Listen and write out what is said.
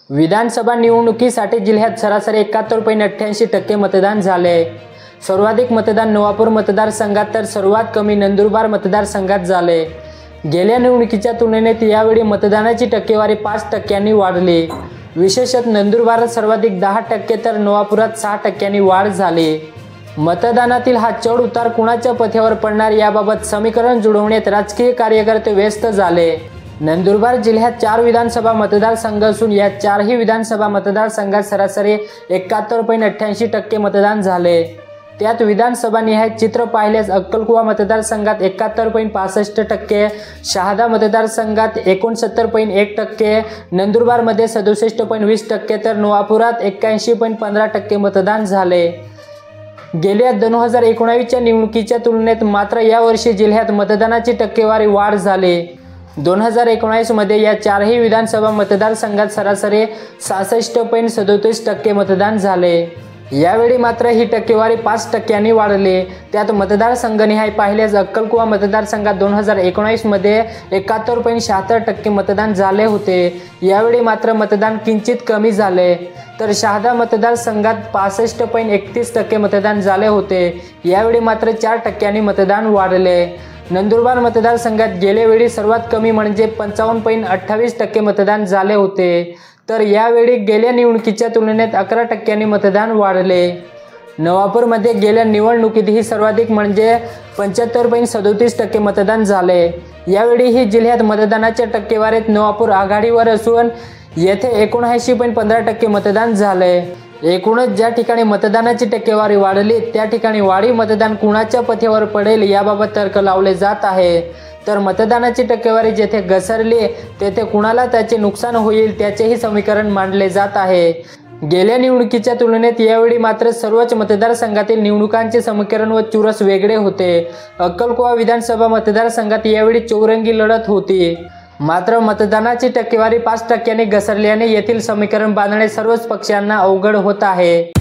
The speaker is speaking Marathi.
विधानसभा निवडणुकीसाठी जिल्ह्यात सरासरी 71.88% मतदान झाले। सर्वाधिक मतदान नवापूर मतदारसंघात तर सर्वात कमी नंदुरबार मतदारसंघात झाले। गेल्या निवडणुकीच्या तुलनेत यावेळी मतदानाची टक्केवारी 5% वाढली। विशेषतः नंदुरबारात सर्वाधिक 10% तर नवापुरात 6% वाढ झाली। मतदानातील हा चढ उतार कुणाच्या पथ्यावर पडणार याबाबत समीकरण जुळवण्यात राजकीय कार्यकर्ते व्यस्त झाले। नंदुरबार जिल्ह्यात 4 विधानसभा मतदारसंघ असून या 4ही विधानसभा मतदारसंघात सरासरी 71.88% मतदान झाले। त्यात विधानसभा निहाय चित्र पाहिल्यास अक्कलकुवा मतदारसंघात 71.65%, शहादा मतदारसंघात 69.1%, नंदुरबारमध्ये 67.20% तर नवापुरात 81.15% मतदान झाले। गेल्या 2019च्या निवडणुकीच्या तुलनेत मात्र यावर्षी जिल्ह्यात मतदानाची टक्केवारी वाढ झाली। 2019 मध्ये या 4ही विधानसभा मतदारसंघात सरासरी 66.37% मतदान झाले। यावेळी मात्र ही टक्केवारी 5% वाढली। त्यात मतदारसंघनिहाय पाहिल्यास अक्कलकुवा मतदारसंघात 2019 मध्ये 71.76% मतदान झाले होते। यावेळी मात्र मतदान किंचित कमी झाले। तर शहादा मतदारसंघात 65.31% मतदान झाले होते। यावेळी मात्र 4% मतदान वाढले। नंदुरबार मतदारसंघात गेल्या वेळी सर्वात कमी म्हणजे 55.28% मतदान झाले होते, तर यावेळी गेल्या निवडणुकीच्या तुलनेत 11% मतदान वाढले। नवापूरमध्ये गेल्या निवडणुकीतही सर्वाधिक म्हणजे 75.37% मतदान झाले। यावेळीही जिल्ह्यात मतदानाच्या टक्केवारीत नवापूर आघाडीवर असून येथे 79.15% मतदान झाले। एकूणच ज्या ठिकाणी मतदानाची टक्केवारी वाढली त्या ठिकाणी वाढीव मतदान कुणाच्या पथ्यावर पडेल याबाबत तर्क लावले जात आहे। तर मतदानाची टक्केवारी जेथे घसरली तेथे कुणाला त्याचे नुकसान होईल त्याचेही समीकरण मांडले जात आहे। गेल्या निवडणुकीच्या तुलनेत यावेळी मात्र सर्वच मतदारसंघातील निवडणुकांचे समीकरण व चुरस वेगळे होते। अक्कलकुवा विधानसभा मतदारसंघात यावेळी चौरंगी लढत होती, मात्र मतदानाची टक्केवारी 5% घसरल्याने येथील समीकरण बांधणे सर्वच पक्षांना अवघड होत आहे।